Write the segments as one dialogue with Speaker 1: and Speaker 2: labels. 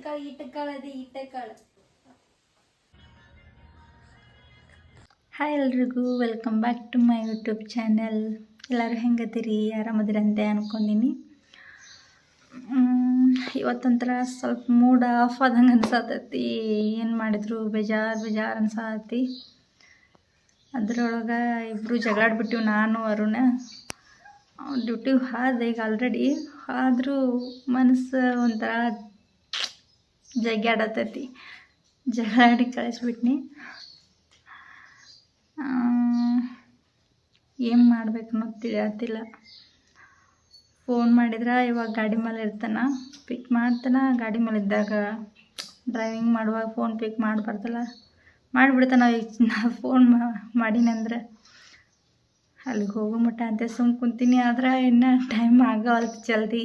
Speaker 1: ಇಟ್ಟಕಾಳು. Hi ಎಲ್ರಿಗೂ, welcome back to my YouTube channel. ಎಲ್ಲರೂ ಹೆಂಗದಿರಿ? ಆರಾಮದಿರಂತೆ ಅನ್ಕೊಂಡಿನಿ. ಇವತ್ತೊಂಥರ ಸ್ವಲ್ಪ ಮೂಡ್ ಆಫ್ ಆದಂಗೆ ಅನ್ಸತೈತಿ. ಏನು ಮಾಡಿದ್ರು ಬೇಜಾರು ಅನ್ಸತಿ. ಅದ್ರೊಳಗೆ ಇಬ್ಬರು ಜಗಳಾಡ್ಬಿಟ್ಟಿವಿ, ನಾನು ಅರುಣ. ಡ್ಯೂಟಿಗೆ ಹಾದೆ ಈಗ ಆಲ್ರೆಡಿ. ಆದರೂ ಮನಸ್ಸು ಒಂಥರ ಜಗ್ಗಾಡತೈತಿ. ಜಗಳಾಡಿ ಕಳಿಸ್ಬಿಟ್ನಿ. ಏನು ಮಾಡ್ಬೇಕು ಅನ್ನೋದು ತಿಳಿಯತ್ತಿಲ್ಲ. ಫೋನ್ ಮಾಡಿದ್ರೆ ಇವಾಗ ಗಾಡಿ ಮೇಲೆ ಇರ್ತಾನೆ, ಪಿಕ್ ಮಾಡ್ತಾನೆ. ಗಾಡಿ ಮೇಲೆ ಇದ್ದಾಗ ಡ್ರೈವಿಂಗ್ ಮಾಡುವಾಗ ಫೋನ್ ಪಿಕ್ ಮಾಡಬಾರ್ದಲ್ಲ, ಮಾಡಿಬಿಡ್ತಾನೆ. ನಾವು ಫೋನ್ ಮಾಡಿನಂದ್ರೆ ಅಲ್ಲಿಗೆ ಹೋಗೋ ಮಟ್ಟ ಅಂತ ಸುಮ್ಮ ಕುಂತೀನಿ. ಆದ್ರೆ ಇನ್ನೂ ಟೈಮ್ ಆಗವಲ್ತು ಜಲ್ದಿ.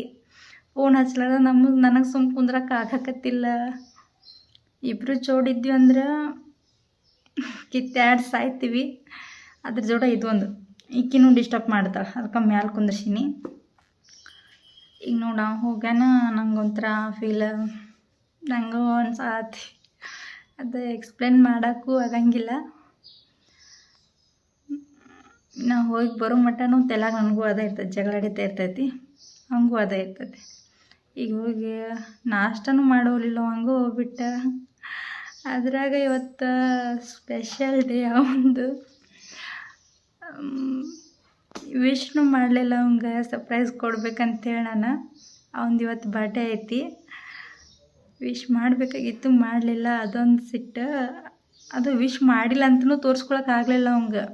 Speaker 1: ಫೋನ್ ಹಚ್ಲಾರ ನನಗೆ ಸುಮ್ಮ ಕುಂದ್ರಕ್ಕೆ ಆಗಕತ್ತಿಲ್ಲ. ಇಬ್ಬರು ಜೋಡಿದ್ವಿ ಅಂದ್ರೆ ಕಿತ್ತಾಡಿ ಸಾಯ್ತೀವಿ. ಅದ್ರ ಜೋಡ ಇದೊಂದು ಈಕಿನೂ ಡಿಸ್ಟರ್ಬ್ ಮಾಡ್ತಾಳೆ, ಅದಕ್ಕೆ ಮ್ಯಾಲೆ ಕುಂದ್ರಸೀನಿ. ಈಗ ನೋಡಿ ನಾವು ಹೋಗ್ಯಾನ, ನಂಗೊಂಥರ ಫೀಲ್ ನಂಗೂ ಅನ್ಸತಿ. ಅದು ಎಕ್ಸ್ಪ್ಲೇನ್ ಮಾಡೋಕ್ಕೂ ಆಗಂಗಿಲ್ಲ. ನಾವು ಹೋಗಿ ಬರೋ ಮಟ್ಟನೂ ತೆಲಾಗ ನನಗೂ ಅದೇ ಇರ್ತೈತಿ, ಜಗಳಾಡಿತಾ ಇರ್ತೈತಿ, ಹಂಗೂ ಅದೇ ಇರ್ತೈತಿ. ಈಗ ಹೋಗಿ ನಾಷ್ಟನೂ ಮಾಡೋಲಿಲ್ಲ, ಹಂಗೂ ಹೋಗ್ಬಿಟ್ಟ. ಅದ್ರಾಗ ಇವತ್ತು ಸ್ಪೆಷಲ್ ಡೇ. ಅವಂದು ವಿಶ್ನು ಮಾಡಲಿಲ್ಲ. ಅವಂಗೆ ಸರ್ಪ್ರೈಸ್ ಕೊಡ್ಬೇಕಂತೇಳಿ ನಾನು. ಅವಂದು ಇವತ್ತು ಬರ್ಡೇ ಐತಿ. ವಿಶ್ ಮಾಡಬೇಕಾಗಿತ್ತು, ಮಾಡಲಿಲ್ಲ. ಅದೊಂದು ಸಿಟ್ಟು. ಅದು ವಿಶ್ ಮಾಡಿಲ್ಲ ಅಂತಲೂ ತೋರಿಸ್ಕೊಳಕ್ಕೆ ಆಗಲಿಲ್ಲ ಅವಂಗೆ.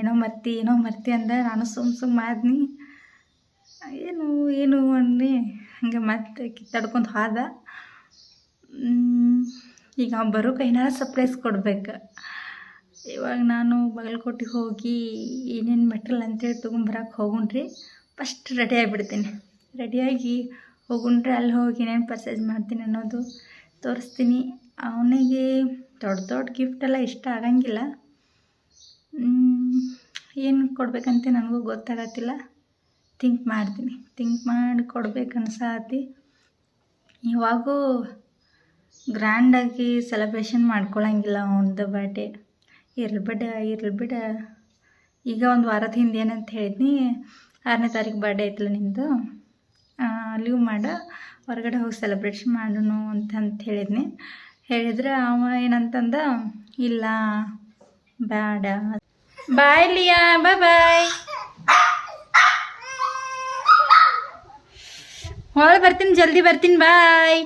Speaker 1: ಏನೋ ಮರ್ತಿ ಅಂದೆ. ನಾನು ಸುಮ್ಮ ಮಾಡಿದ್ನಿ. ಏನು ಅನ್ನಿ ಹಂಗೆ ಮತ್ತೆ ಕಿತ್ತಾಡ್ಕೊಂಡು ಹೋದ. ಈಗ ಬರೋಕೆ ಏನಾರ ಸರ್ಪ್ರೈಸ್ ಕೊಡ್ಬೇಕು. ಇವಾಗ ನಾನು ಬಾಗಲಕೋಟೆಗೆ ಹೋಗಿ ಏನೇನು ಮೆಟ್ರಿಯಲ್ ಅಂತೇಳಿ ತೊಗೊಂಬರಕ್ಕೆ ಹೋಗುಣ್ರಿ. First ready ಆಗಿಬಿಡ್ತೀನಿ. ರೆಡಿಯಾಗಿ ಹೋಗುಣ್ರಿ. ಅಲ್ಲಿ ಹೋಗಿ ಏನೇನು ಪರ್ಚೇಸ್ ಮಾಡ್ತೀನಿ ಅನ್ನೋದು ತೋರಿಸ್ತೀನಿ. ಅವನಿಗೆ ದೊಡ್ಡ ಗಿಫ್ಟೆಲ್ಲ ಇಷ್ಟ ಆಗಂಗಿಲ್ಲ. ಏನು ಕೊಡ್ಬೇಕಂತ ನನಗೂ ಗೊತ್ತಾಗತ್ತಿಲ್ಲ. ಥಿಂಕ್ ಮಾಡಿ ಕೊಡ್ಬೇಕು ಅನ್ಸತಿ. ಇವಾಗೂ ಗ್ರ್ಯಾಂಡಾಗಿ ಸೆಲೆಬ್ರೇಷನ್ ಮಾಡ್ಕೊಳಂಗಿಲ್ಲ ಅವನದು ಬರ್ಡೇ. ಇರಲಿ ಬಿಡ. ಈಗ ಒಂದು ವಾರದ ಹಿಂದೆ ಏನಂತ ಹೇಳಿದ್ನಿ, 6ನೇ ತಾರೀಕು ಬರ್ಡೇ ಐತಲ್ಲ ನಿಮ್ಮದು, ಲೀವ್ ಮಾಡ, ಹೊರಗಡೆ ಹೋಗಿ ಸೆಲೆಬ್ರೇಷನ್ ಮಾಡೋಣ ಅಂತ ಹೇಳಿದ್ನಿ. ಹೇಳಿದ್ರೆ ಅವ ಏನಂತಂದ, ಇಲ್ಲ ಬೇಡ. ಬಾಯ್ ಲಿಯಾ, ಬಾಯ್. ಹೊಳೆ ಬರ್ತೀನಿ, ಜಲ್ದಿ ಬರ್ತೀನಿ, ಬಾಯ್.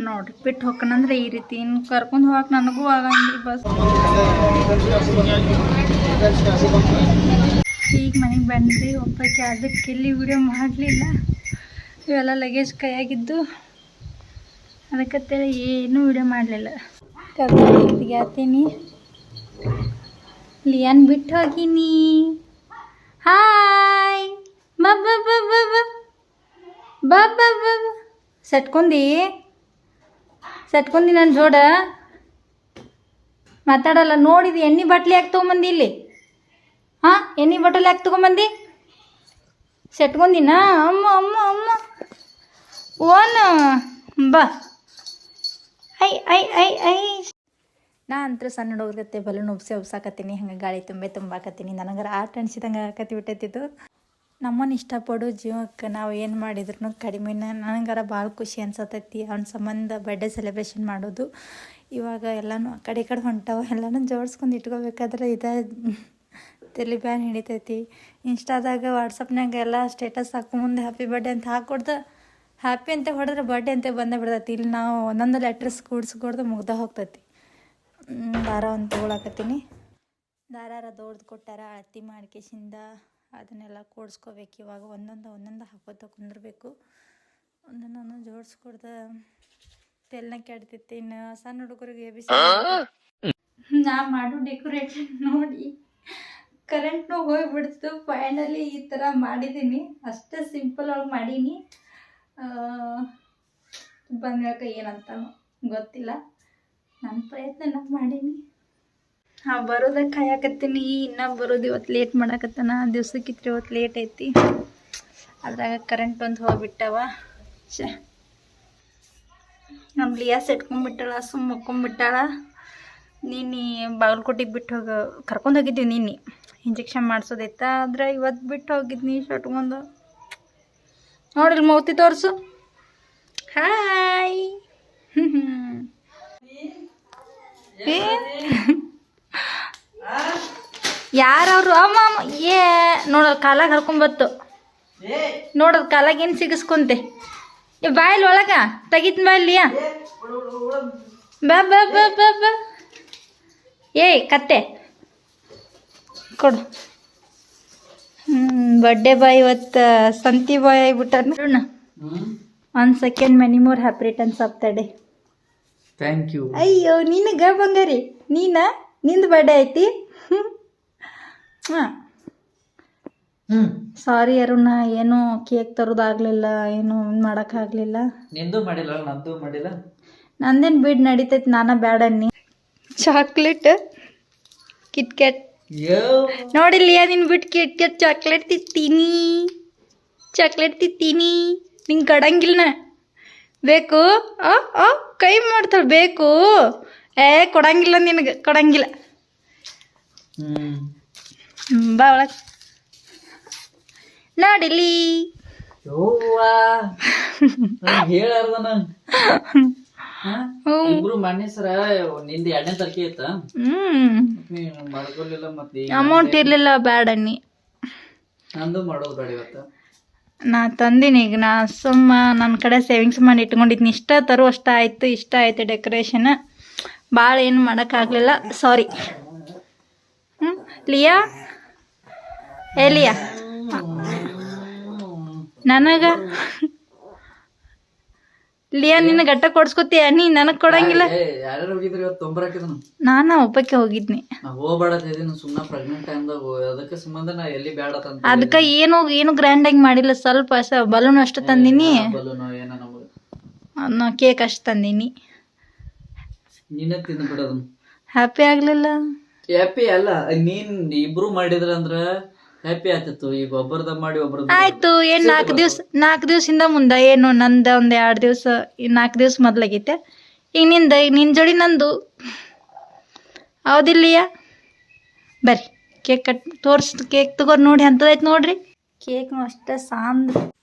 Speaker 1: ನೋಡ್ರಿ, ಬಿಟ್ಟು ಹೋಗ್ಕನಂದ್ರೆ ಈ ರೀತಿ. ಇನ್ನು ಕರ್ಕೊಂಡು ಹೋಗಕ್ಕೆ ನನಗೂ ಆಗಂಗಿಲ್ಲ ಬಸ್. ಈಗ ಮನೆಗೆ ಬಂದ್ರಿ. ಒಬ್ಬಕ್ಕೆ ಅದಕ್ಕೆ ಇಲ್ಲಿ ವಿಡಿಯೋ ಮಾಡಲಿಲ್ಲ. ಇವೆಲ್ಲ ಲಗೇಜ್ ಕೈಯಾಗಿದ್ದು, ಅದಕ್ಕತ್ತೇಳಿ ಏನೂ ವಿಡಿಯೋ ಮಾಡಲಿಲ್ಲ. ಕರ್ತೀನಿ, ಲಿಯಾನ್ ಬಿಟ್ಟು ಹೋಗಿನಿ. ಹಾಯ್, ಬಾ. ಸಟ್ಕೊಂಡಿ ನನ್ನ ಜೋಡ ಮಾತಾಡಲ್ಲ. ನೋಡಿದಿ ಎಣ್ಣೆ ಬಾಟ್ಲಿ ಯಾಕೆ ತೊಗೊಂಬಂದಿ ಇಲ್ಲಿ? ಹಾಂ, ಎಣ್ಣೆ ಬಾಟಲ್ ಯಾಕೆ ತೊಗೊಂಬಂದಿ? ಸೆಟ್ಕೊಂದಿನ? ಅಮ್ಮ ಓನ್ ಬಾ. ಐ ನಾ ಅಂತೂ ಸಣ್ಣ ಹುಡುಗರತ್ತೆ ಬಲೂನ್ ಉಬ್ಸಾಕತ್ತೀನಿ. ಹಂಗೆ ಗಾಳಿ ತುಂಬಾಕತ್ತೀನಿ. ನನಗರ ಆಟ ಅನ್ಸಿದಂಗೆ ಆಕತಿ ಬಿಟ್ಟೈತಿದ್ದು. ನಮ್ಮನ್ನು ಇಷ್ಟಪಡೋ ಜೀವಕ್ಕೆ ನಾವು ಏನು ಮಾಡಿದ್ರು ಕಡಿಮೆನ. ನನಗರ ಭಾಳ ಖುಷಿ ಅನ್ಸತೈತಿ ಅವ್ನ ಸಂಬಂಧ ಬರ್ಡೇ ಸೆಲೆಬ್ರೇಷನ್ ಮಾಡೋದು. ಇವಾಗ ಎಲ್ಲನೂ ಆ ಕಡೆ ಹೊಂಟಾವ. ಎಲ್ಲನೂ ಜೋಡಿಸ್ಕೊಂಡು ಇಟ್ಕೋಬೇಕಾದ್ರೆ ತಲೆ ಬ್ಯಾನ್ ಹಿಡಿತೈತಿ. ಇನ್ಸ್ಟಾದಾಗ ವಾಟ್ಸಪ್ನಾಗ ಎಲ್ಲ ಸ್ಟೇಟಸ್ ಹಾಕೊಂಬಂದು ಹ್ಯಾಪಿ ಬರ್ಡೇ ಅಂತ ಹಾಕ್ಕೊಡ್ದು, ಹ್ಯಾಪಿ ಅಂತ ಹೊಡೆದ್ರೆ ಬರ್ಡೇ ಅಂತ ಬಂದೇ ಬಿಡ್ತೈತಿ. ಇಲ್ಲಿ ನಾವು ಒಂದೊಂದು ಲೆಟ್ರಸ್ ಕೂಡಿಸ್ಕೊಡ್ದು ಮುಗ್ದ ಹೋಗ್ತೈತಿ. ದಾರ ಒಂದು ತೊಗೊಳಕತ್ತೀನಿ. ದಾರಾರ ದೊಡ್ದು ಕೊಟ್ಟಾರ, ಅಳತಿ ಮಾಡ್ಕೇಸಿಂದ ಅದನ್ನೆಲ್ಲ ಕೂಡಿಸ್ಕೋಬೇಕು. ಇವಾಗ ಒಂದೊಂದು ಹಾಕೋತ ಕುಂದಿರ್ಬೇಕು. ಒಂದೊಂದು ಜೋಡಿಸ್ಕೊಡ್ದ ತೆಲ್ನ ಕೆಡ್ತೈತಿ. ಇನ್ನು ಸಣ್ಣ ಹುಡುಗರಿಗೆ ನಾ ಮಾಡೋ ಡೆಕೋರೇಷನ್ ನೋಡಿ ಕರೆಂಟ್ನೂ ಹೋಗಿಬಿಡ್ತು. ಫೈನಲಿ ಈ ಥರ ಮಾಡಿದ್ದೀನಿ. ಅಷ್ಟೇ ಸಿಂಪಲ್ ಒಳಗೆ ಮಾಡೀನಿ. ಬಂದ್ಯಾಕ ಏನಂತಾನೋ ಗೊತ್ತಿಲ್ಲ. ನನ್ನ ಪ್ರಯತ್ನ ನಾನು ಮಾಡೀನಿ. ಹಾಂ ಬರೋದಕ್ಕೆ ಕಾಯಕತ್ತೀನಿ. ಇನ್ನು ಬರೋದು ಇವತ್ತು ಲೇಟ್ ಮಾಡಾಕತ್ತಾನ. ದಿವ್ಸಕ್ಕಿತ್ತು ಇವತ್ತು ಲೇಟ್ ಐತಿ. ಅದ್ರಾಗ ಕರೆಂಟ್ ಒಂದು ಹೋಗ್ಬಿಟ್ಟವ. ನಮ್ಮ ಲಿಯಾ ಸೆಟ್ಕೊಂಡ್ಬಿಟ್ಟಾಳ, ಮಕ್ಕೊಂಬಿಟ್ಟಾಳ. ನೀನು ಬಾಗಲಕೋಟೆಗೆ ಬಿಟ್ಟು ಕರ್ಕೊಂಡು ಹೋಗಿದ್ದೀವಿ. ನೀನು ಇಂಜೆಕ್ಷನ್ ಮಾಡಿಸೋದೈತ. ಆದ್ರೆ ಇವತ್ತು ಬಿಟ್ಟು ಹೋಗಿದ್ನಿ ಶಟ್ಕೊಂಡು. ನೋಡಿರಿ ಮೌತಿ ತೋರಿಸು. ಹಾಯ್. ಯಾರವ್ರು? ಅಮ್ಮ ಏ ನೋಡೋದು ಕಾಲಾಗ ಹರ್ಕೊಂಬತ್ತು. ನೋಡೋದು ಕಾಲಾಗ ಏನು ಸಿಗಿಸ್ಕೊಂತೆ. ಬಾಯಲ್ಲಿ ಒಳಗ ತೆಗಿತ್ ಬಾಯಲ್ಲಿಯ. ಬಾ ಬಾ ಬಾ ಬಾ ಬಾ. ಏಯ್ ಕತ್ತೆ ಕೊಡು. ಬರ್ಡೇ ಬಾಯ್ ಇವತ್ತು ಸಂತಿ ಬಾಯ್ ಆಗಿಬಿಟ್ಟ. ನೋಡೋಣ 1 second many more happy returns of the day.
Speaker 2: Thank you.
Speaker 1: ಅಯ್ಯೋ ನಿನಗ ಬಂಗಾರಿ ನಿಂದು ಬರ್ಡೇ ಐತಿ. ಹಾಂ ಸಾರಿ ಅರುಣ, ಏನು ಕೇಕ್ ತರೋದಾಗಲಿಲ್ಲ, ಏನು ಮಾಡೋಕ್ಕಾಗಲಿಲ್ಲ.
Speaker 2: ನಿಂದು ಮಾಡಿಲ್ಲ, ನಂದು ಮಾಡಿಲ್ಲ.
Speaker 1: ನಂದೇನು ಬಿಡ್ ನಡೀತೈತಿ, ನಾನ ಬ್ಯಾಡ ಅನ್ನಿ. ಚಾಕ್ಲೇಟ್ ಕಿಟ್ ಕ್ಯಾಟ್ ನೋಡಿಲ್ಲ. ನಿನ್ ಬಿಟ್ಟು ಕಿಟ್ ಕ್ಯಾಟ್ ಚಾಕ್ಲೇಟ್ ತಿತ್ತೀನಿ. ನಿಂಗೆ ಕಡಂಗಿಲ್ಲ. ಬೇಕು ಕೈ ಮಾಡ್ತಾಳೆ. ಬೇಕು ಕೊಡಂಗಿಲ್ಲ, ನಿನಗೆ ಕೊಡಂಗಿಲ್ಲ. ಬಾ ಒಳಗೆ ನೋಡಿಲಿ. ಅಮೌಂಟ್ ಇರ್ಲಿಲ್ಲ, ಬ್ಯಾಡ ಅನ್ನಿ. ನಾ ತಂದಿನಿ. ಈಗ ನಾ ಸುಮ್ಮ ನನ್ನ ಕಡೆ ಸೇವಿಂಗ್ಸ್ ಮಾಡಿ ಇಟ್ಕೊಂಡಿದ್ನಿ. ಇಷ್ಟ ತರು ಅಷ್ಟ ಆಯ್ತು ಡೆಕೋರೇಷನ್. ಭಾಳ ಏನು ಮಾಡೋಕ್ಕಾಗಲಿಲ್ಲ, ಸಾರಿ. ಲಿಯಾ ಲಿಯಾ ನನಗೆ ಲಿಯಾ ನಿನ್ನ ಗಟ್ಟ ಕೊಡ್ಸ್ಕೊತೀಯ ನೀ, ನನಗೆ ಕೊಡಂಗಿಲ್ಲ. ನಾನು ಒಬ್ಬಕ್ಕೆ ಹೋಗಿದ್ನಿ. ಅದಕ್ಕೆ ಏನು ಗ್ರ್ಯಾಂಡಾಗಿ ಮಾಡಿಲ್ಲ. ಸ್ವಲ್ಪ ಬಲೂನ್ ಅಷ್ಟು ತಂದಿನಿ, ಕೇಕ್ ಅಷ್ಟು ತಂದಿನಿ. ಹ್ಯಾಪಿ ಆಗ್ಲಿಲ್ಲ.
Speaker 2: ಹ್ಯಾಪಿ ಅಲ್ಲ, ನೀನ್ ಇಬ್ರು ಮಾಡಿದ್ರ ಅಂದ್ರ ಹ್ಯಾಪಿ ಆಗ್ತಿತ್ತು. ಈಗ ಒಬ್ಬರದ ಮಾಡಿ ಒಬ್ಬರದ
Speaker 1: ಆಯ್ತು. ಏನ್ 4 ದಿವ್ಸದಿಂದ ಮುಂದೆ ಏನು ನಂದ ಒಂದ್ 2 ದಿವಸ, 4 ದಿವ್ಸ ಮೊದ್ಲಾಗೈತೆ. ಈಗ ನಿನ್ ಜೋಡಿ ನಂದು ಹೌದಿಲ್ಲಯ್ಯ. ಬರ್ರಿ ಕೇಕ್ ಕೇಕ್ ತಗೋರ್ ನೋಡಿ. ಅಂತದೈತೆ ನೋಡ್ರಿ. ಕೇಕ್ನು ಅಷ್ಟೇ ಸಾಂದ್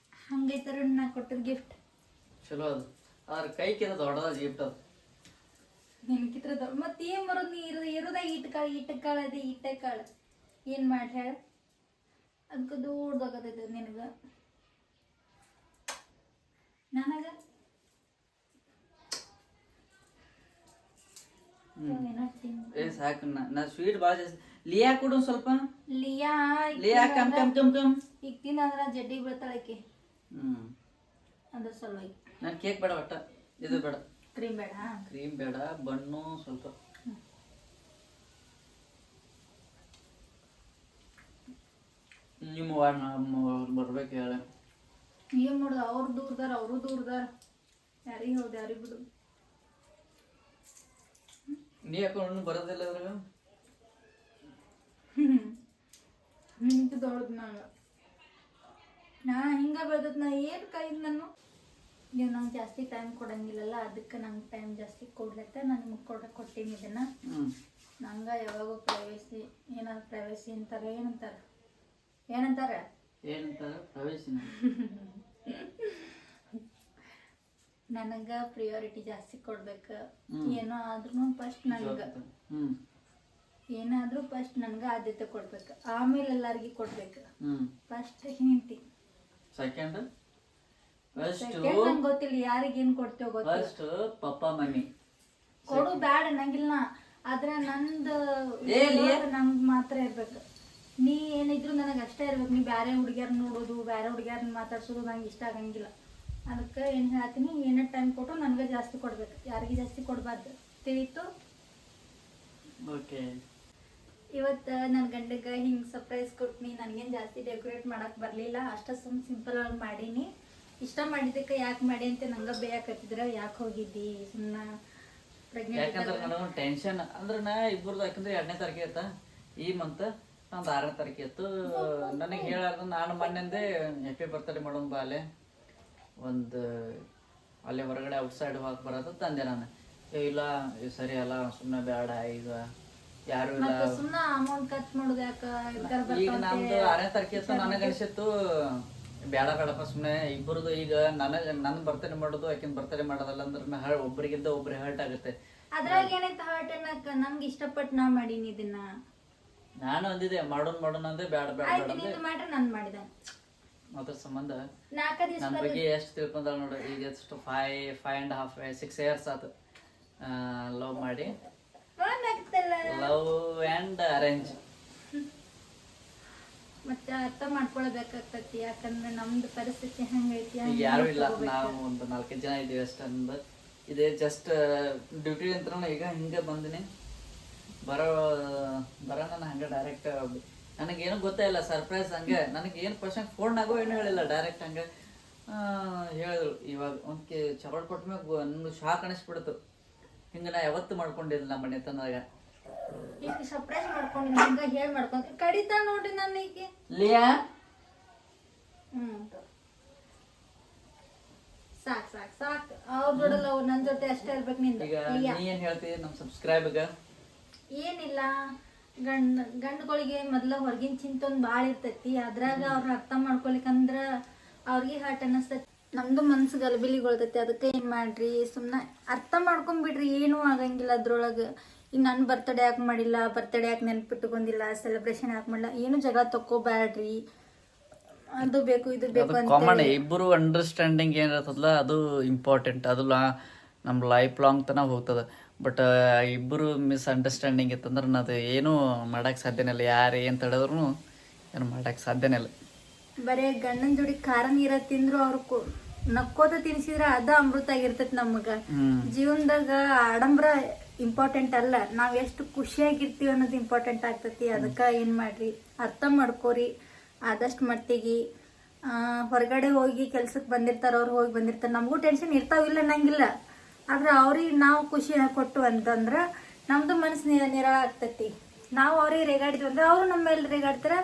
Speaker 1: ಹಂಗೈತಾರ. ನಾ ಕೊಟ್ಟದ ಗಿಫ್ಟ್
Speaker 2: ಚಲೋ ಅದು. ಅದ್ರ ಕೈಕಿದ ದೊಡ್ಡದ ಗಿಫ್ಟ್ ಅದು.
Speaker 1: ನಿನ್ಕಿತ್ರ ದೊಡ್ಡ ಮತ್ತೆ ಏನ್ ಬರೋದು? ನೀ ಇರೋದಾಗ ಇಟ್ಟಕಾಳ ಅದೇ ಇಟ್ಟಕಾಳ ಏನ್ ಮಾಡಿ ಹೇಳ. ಅದಕ್ಕೆ ದೊಡ್ಡದಾಗತೈತೆ ನಿನಗ. ನನಗ
Speaker 2: ಸಾಕು. ನಾ ಸ್ವೀಟ್ ಭಾಳ ಜಾಸ್ತಿ. ಲಿಯಾ ಕೊಡು ಸ್ವಲ್ಪ.
Speaker 1: ಲಿಯಾ
Speaker 2: ಕಮ್
Speaker 1: ಈಗ ತಿಂದಂದ್ರ ಜಡ್ಡಿ ಬೀಳ್ತಾಳಕ್ಕೆ. ಅದ್ರ ಸಲುವಾಗಿ
Speaker 2: ನಾನು ಕೇಕ್ ಬೇಡ, ಒಟ್ಟ ಇದು ಬೇಡ.
Speaker 1: ಕ್ರೀಮ್ ಬೇಡ.
Speaker 2: ಕ್ರೀಮ್ ಬೇಡ, ಬಣ್ಣು ಸ್ವಲ್ಪ. ನಿಮ್ಮ ಬರ್ಬೇಕು ಹೇಳ.
Speaker 1: ಏನ್ ಮಾಡುದು? ಅವ್ರು ದೂರದಾರ, ಅವರು ದೂರದಾರ. ಯಾರಿಗೆ ಹೌದು, ಯಾರಿಗೆ ಬಿಡು.
Speaker 2: ನೀ ಯಾಕೊಂಡು ಬರೋದಿಲ್ಲ ಅದ್ರಾಗ.
Speaker 1: ನಿಂತು ದೊಡ್ಡದು ನಾ ಹಿಂಗ ಬೆಳ್ದತ್. ನಾ ಏನು ಕೈದ್ ನಾನು ನೀವು ನಂಗೆ ಜಾಸ್ತಿ ಟೈಮ್ ಕೊಡಂಗಿಲ್ಲಲ್ಲ, ಅದಕ್ಕೆ ನಂಗೆ ಟೈಮ್ ಜಾಸ್ತಿ ಕೊಡ್ಲತ್ತ. ನಾನು ನಿಮಗೆ ಕೊಟ್ಟೀನಿ ಇದನ್ನ. ನಂಗೆ ಯಾವಾಗೂ ಪ್ರೈವೇಸಿ ಏನಾದ್ರು ಪ್ರೈವೇಸಿ ಅಂತಾರೆ. ಏನಂತಾರೆ
Speaker 2: ಪ್ರೈವೇಸಿ.
Speaker 1: ನನಗೆ ಪ್ರಿಯಾರಿಟಿ ಜಾಸ್ತಿ ಕೊಡ್ಬೇಕು. ಏನೋ ಆದ್ರೂ ಫಸ್ಟ್ ನನಗೆ ಏನಾದ್ರೂ ಫಸ್ಟ್ ನನಗೆ ಆದ್ಯತೆ ಕೊಡ್ಬೇಕು, ಆಮೇಲೆ ಎಲ್ಲಾರ್ಗಿ ಕೊಡ್ಬೇಕು. ಫಸ್ಟ್ ಹಿಂತಿ
Speaker 2: ಸೆಕೆಂಡ್
Speaker 1: ನಂಗೆ ಗೊತ್ತಿಲ್ಲ ಯಾರಿಗೇನು ಕೊಡ್ತೇವೆ ಗೊತ್ತಿಲ್ಲ.
Speaker 2: ಪಪ್ಪ ಮಮ್ಮಿ
Speaker 1: ಕೊಡು ಬ್ಯಾಡ ನಂಗಿಲ್ಲ. ಆದ್ರೆ ನಂದು ನಂಗೆ ಮಾತ್ರ ಇರ್ಬೇಕು. ನೀ ಏನಿದ್ರು ನನಗೆ ಅಷ್ಟೇ ಇರ್ಬೇಕು. ನೀ ಬೇರೆ ಹುಡುಗಿಯರ್ ನೋಡೋದು, ಬೇರೆ ಹುಡುಗಿಯರ್ನ ಮಾತಾಡ್ಸೋದು ನಂಗೆ ಇಷ್ಟ ಆಗಂಗಿಲ್ಲ. ಅದಕ್ಕೆ ಏನು ಹೇಳ್ತೀನಿ, ಏನೇ ಟೈಮ್ ಕೊಟ್ಟು ನನಗೆ ಜಾಸ್ತಿ ಕೊಡ್ಬೇಕು, ಯಾರಿಗೆ ಜಾಸ್ತಿ ಕೊಡಬಾರ್ದು. ತಿಳಿತು?
Speaker 2: ಓಕೆ.
Speaker 1: ಇವತ್ತು ನನ್ನ ಗಂಡಗೆ ಹಿಂಗೆ ಸರ್ಪ್ರೈಸ್ ಕೊಟ್ನಿ. ನನಗೇನು ಜಾಸ್ತಿ ಡೆಕೋರೇಟ್ ಮಾಡಕ್ಕೆ ಬರಲಿಲ್ಲ. ಅಷ್ಟೇ ಸಿಂಪಲ್ ಆಗಿ ಮಾಡೀನಿ. ಇಷ್ಟ ಮಾಡಿದ್ದಕ್ಕೆ ಯಾಕೆ ಮಾಡಿ ಅಂತ ನಂಗೆ ಬೇಯಾಕತ್ತಿದ್ರೆ, ಯಾಕೆ ಹೋಗಿದ್ದಿ ಸುಮ್ಮನೆ
Speaker 2: ಯಾಕಂದ್ರೆ ನನಗೊಂದು ಟೆನ್ಷನ್ ಅಂದ್ರೆ ನಾ ಇಬ್ಬರದು ಯಾಕಂದ್ರೆ 2ನೇ ತಾರೀಕು ಇತ್ತ ಈ ಮಂತ್ ನಂದು 6ನೇ ತಾರೀಕು ಇತ್ತು. ನನಗೆ ಹೇಳಾರ್ದು ನಾನು ಮೊನ್ನೆಂದೇ ಹ್ಯಾಪಿ ಬರ್ತಡೇ ಮಾಡೋಣ ಬಾ ಅಲ್ಲೇ ಒಂದು ಅಲ್ಲೇ ಹೊರಗಡೆ ಔಟ್ಸೈಡ್ ಹೋಗಿ ಬರೋದು ತಂದೆ ನಾನು. ಇಲ್ಲ ಸರಿ ಅಲ್ಲ ಸುಮ್ಮನೆ ಬೇಡ ಈಗ ಯಾರು ಇಲ್ಲ.
Speaker 1: ಸುಮ್ಮನೆ ಅಮೌಂಟ್ ಖರ್ಚು ಮಾಡೋದು ಯಾಕೆ
Speaker 2: ಈಗ ನಮ್ದು 6ನೇ ತಾರೀಕು ಇತ್ತು. ನನಗೆ ಅನಿಸಿತ್ತು ಬೇಡ ಬೇಡಪ್ಪ ಸುಮ್ಮನೆ ಇಬ್ಬರದು ಈಗ ನನ್ನ ಬರ್ತಡೇ ಮಾಡೋದು ಆಕಿನ ಬರ್ತಡೇ ಮಾಡೋದಲ್ಲ ಅಂದ್ರೆ ಒಬ್ಬರಿಗಿಂತ ಒಬ್ರಿಗೆ ಹರ್ಟ್ ಆಗುತ್ತೆ.
Speaker 1: ಅದ್ರಾಗ ಏನೈತೆ ಹರ್ಟ್ ಅನ್ನಕ ನಮ್ಗೆ ಇಷ್ಟಪಟ್ಟು ನಾ ಮಾಡೀನಿ ಇದನ್ನ. ನಾನು
Speaker 2: ಅಂದಿದ್ದೆ ಮಾಡೋಣ ಅಂದೆ ಬೇಡ ಬೇಡ ಬೇಡ ಅಂದೆ.
Speaker 1: ಮಾಡ್ರೆ ನಾನು ಮಾಡಿದ
Speaker 2: ಅದ್ರ ಸಂಬಂಧ
Speaker 1: 4 ದಿವಸ
Speaker 2: ನನ್ನ ಬಗ್ಗೆ ಎಷ್ಟು ತಿಳ್ಕೊಂಡ ನೋಡು. ಈಗ ಎಷ್ಟು 5.5 6 years ಆತು ಲವ್ ಮಾಡಿ. ಲವ್ ಆ್ಯಂಡ್ ಅರೇಂಜ್
Speaker 1: ಮತ್ತೆ ಅರ್ಥ ಮಾಡ್ಕೊಳ್ಬೇಕಾಗ್ತತಿ. ಯಾಕಂದ್ರೆ ನಮ್ದು ಪರಿಸ್ಥಿತಿ ಹಂಗೈತಿ.
Speaker 2: ಈಗ ಯಾರು ಇಲ್ಲ, ನಾವು ಒಂದು 4 ಜನ ಇದೀವಿ ಅಷ್ಟ. ಅಂದ ಇದೇ ಜಸ್ಟ್ ಡ್ಯೂಟಿ ಅಂತ ಈಗ ಹಿಂಗೆ ಬಂದಿನಿ. ಬರೋಣ ಹಂಗೆ ಡೈರೆಕ್ಟ್ ನನಗೇನು ಗೊತ್ತೇ ಇಲ್ಲ. ಸರ್ಪ್ರೈಸ್ ಹಂಗೆ ನನಗೆ ಏನು ಕ್ವಶನ್ ಫೋನ್ನಾಗೂ ಏನು ಹೇಳಿಲ್ಲ, ಡೈರೆಕ್ಟ್ ಹಂಗೆ ಹೇಳಿದ್ರು. ಇವಾಗ ಒಂದು ಚಪಾಟ್ ಕೊಟ್ಟ ಮ್ಯಾಗ ನನಗೆ ಶಾಕ್ ಅನಿಸ್ಬಿಡ್ತು. ಹಿಂಗೆ ನಾ ಯಾವತ್ತು ಮಾಡ್ಕೊಂಡಿಲ್ಲ ನಮ್ಮ ಮನೆ ತಂದಾಗ.
Speaker 1: ಈಗ ಸರ್ಪ್ರೈಸ್ ಮಾಡ್ಕೊಂಡು ಹಂಗ ಹೇಳಿ ಮಾಡ್ಕೊಂಡು ಕಡಿತಾ ನೋಡ್ರಿ ನಾನು ಈಗ
Speaker 2: ಲಿಯಾ.
Speaker 1: ಸಾಕ್ ಸಾಕ್ ಸಾಕ್ ಅವ್ರ ಬಿಡಲ್ಲ, ಅವ್ರು ನನ್ನ ಜೊತೆ ಅಷ್ಟೇ ಇರ್ಬೇಕು. ನಿಂದ
Speaker 2: ಈಗ ನೀ ಏನ್ ಹೇಳ್ತೀವಿ ನಮ್ಮ ಸಬ್ಸ್ಕ್ರೈಬ್ಗ?
Speaker 1: ಏನಿಲ್ಲ, ಗಂಡುಗಳಿಗೆ ಮೊದ್ಲ ಹೊರಗಿನ ಚಿಂತೆ ಒಂದು ಭಾಳ ಇರ್ತೈತಿ. ಅದ್ರಾಗ ಅವ್ರ ಅರ್ಥ ಮಾಡ್ಕೊಲಿಕ್ಕಂದ್ರ ಅವ್ರಿಗೆ ಹರ್ಟ್ ಅನ್ನಿಸ್ತೈತಿ. ನಮ್ದು ಮನ್ಸು ಗಲಬಿಲಿಗೊಳ್ತೈತಿ. ಅದಕ್ಕೆ ಏನು ಮಾಡ್ರಿ, ಸುಮ್ಮನೆ ಅರ್ಥ ಮಾಡ್ಕೊಂಬಿಡ್ರಿ, ಏನೂ ಆಗಂಗಿಲ್ಲ ಅದ್ರೊಳಗೆ. ಈಗ ನನ್ನ ಬರ್ತಡೇ ಯಾಕೆ ಮಾಡಿಲ್ಲ, ಬರ್ತಡೇ ಯಾಕೆ ನೆನ್ಪಿಟ್ಟುಕೊಂಡಿಲ್ಲ, ಸೆಲೆಬ್ರೇಷನ್ ಯಾಕೆ ಮಾಡಿಲ್ಲ, ಏನು ಜಗ ತಕ್ಕೋಬ್ಯಾಡ್ರಿ. ಅದು ಬೇಕು ಇದು ಬೇಕು ಅಂತ
Speaker 2: ಕಾಮನ್. ಇಬ್ಬರು ಅಂಡರ್ಸ್ಟ್ಯಾಂಡಿಂಗ್ ಏನಿರ್ತದಲ್ಲ ಅದು ಇಂಪಾರ್ಟೆಂಟ್. ಅದು ನಮ್ಮ ಲೈಫ್ ಲಾಂಗ್ ತನಕ ಹೋಗ್ತದೆ. ಬಟ್ ಇಬ್ಬರು ಮಿಸ್ಅಂಡರ್ಸ್ಟ್ಯಾಂಡಿಂಗ್ ಇತ್ತಂದ್ರೆ ಅದು ಏನೂ ಮಾಡೋಕ್ಕೆ ಸಾಧ್ಯನೇ ಇಲ್ಲ. ಯಾರು ಏನು ತಡೆದ್ರು ಏನು ಮಾಡೋಕ್ಕೆ ಸಾಧ್ಯನೇ ಇಲ್ಲ.
Speaker 1: ಬರೇ ಗಂಡನ ಜೋಡಿ ಖಾರ ನೀರ ತಿಂದ್ರು ಅವ್ರು ನಕ್ಕೋತ ತಿನ್ಸಿದ್ರೆ ಅದ ಅಮೃತ ಆಗಿರ್ತೈತಿ ನಮಗ. ಜೀವನದಾಗ ಆಡಂಬರ ಇಂಪಾರ್ಟೆಂಟ್ ಅಲ್ಲ, ನಾವ್ ಎಷ್ಟು ಖುಷಿಯಾಗಿರ್ತೀವಿ ಅನ್ನೋದು ಇಂಪಾರ್ಟೆಂಟ್ ಆಗ್ತೈತಿ. ಅದಕ್ಕ ಏನ್ ಮಾಡ್ರಿ, ಅರ್ಥ ಮಾಡ್ಕೋರಿ ಆದಷ್ಟು ಮಟ್ಟಿಗೆ. ಹೊರಗಡೆ ಹೋಗಿ ಕೆಲ್ಸಕ್ಕೆ ಬಂದಿರ್ತಾರ, ಅವ್ರು ಹೋಗಿ ಬಂದಿರ್ತಾರ, ನಮಗೂ ಟೆನ್ಷನ್ ಇರ್ತಾವಿಲ್ಲ ಅನ್ನಂಗಿಲ್ಲ. ಆದ್ರೆ ಅವ್ರಿಗೆ ನಾವು ಖುಷಿ ಕೊಟ್ಟು ಅಂತಂದ್ರ ನಮ್ದು ಮನಸ್ಸು ನಿರಾಳ ಆಗ್ತೈತಿ. ನಾವು ಅವ್ರಿಗೆ ರೇಗಾಡಿದ್ವಿ ಅಂದ್ರೆ ಅವರು ನಮ್ಮ ಮೇಲೆ ರೇಗಾಡ್ತಾರ.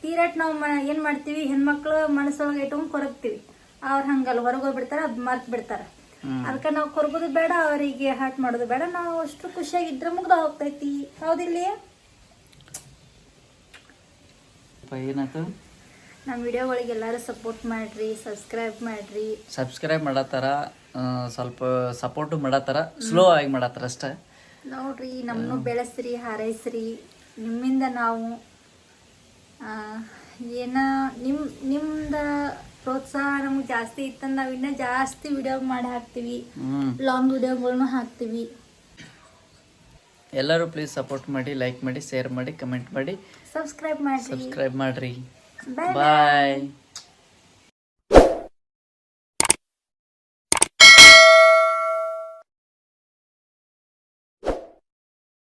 Speaker 1: ತೀರಾಟ್ ನಾವು ಏನ್ ಮಾಡ್ತೀವಿ, ಹೆಣ್ಮಕ್ಳು ಮನಸ್ಸೊಳಗೆ ಇಟ್ಕೊಂಡ್ ಕೊರಗ್ತೀವಿ. ಅವ್ರು ಹಂಗಲ್ಲ, ಹೊರಗೆ ಹೋಗ್ಬಿಡ್ತಾರ, ಅದ್ ಮರ್ತ್ ಬಿಡ್ತಾರ. ಅದಕ್ಕೆ ನಾವು ಕೊರಗೋದು ಬೇಡ, ಅವರಿಗೆ ಹರ್ಟ್ ಮಾಡೋದು ಬೇಡ. ನಾವು ಅಷ್ಟು ಖುಷಿಯಾಗಿದ್ರೆ ಮುಗ್ದ ಹೋಗ್ತೈತಿ. ಹೌದಿಲ್ಲ?
Speaker 2: ಏನಾಯ್ತು,
Speaker 1: ನಮ್ಮ ವಿಡಿಯೋಗಳಿಗೆ ಎಲ್ಲರೂ ಸಪೋರ್ಟ್ ಮಾಡ್ರಿ, ಸಬ್ಸ್ಕ್ರೈಬ್
Speaker 2: ಮಾಡತ್ತಾರ. ಸ್ವಲ್ಪ ಸಪೋರ್ಟು ಮಾಡತ್ತಾರ, ಸ್ಲೋ ಆಗಿ ಮಾಡತ್ತಾರ ಅಷ್ಟೇ.
Speaker 1: ನೋಡ್ರಿ, ನಮ್ಮನ್ನು ಬೆಳೆಸ್ರಿ, ಹಾರೈಸ್ರಿ. ನಿಮ್ಮಿಂದ ನಾವು ನಿಮ್ದ ಪ್ರೋತ್ಸಾಹ ನಮ್ಗೆ ಜಾಸ್ತಿ ಇತ್ತಂದ್ರೆ ನಾವು ಇನ್ನೂ ಜಾಸ್ತಿ ವಿಡಿಯೋ ಮಾಡಿ ಹಾಕ್ತೀವಿ, ಲಾಂಗ್ ವಿಡಿಯೋಗಳನ್ನು ಹಾಕ್ತೀವಿ.
Speaker 2: ಎಲ್ಲರೂ ಪ್ಲೀಸ್ ಸಪೋರ್ಟ್ ಮಾಡಿ, ಲೈಕ್ ಮಾಡಿ, ಶೇರ್ ಮಾಡಿ, ಕಮೆಂಟ್ ಮಾಡಿ,
Speaker 1: ಸಬ್ಸ್ಕ್ರೈಬ್ ಮಾಡ್ರಿ.
Speaker 2: ಬಾಯ್.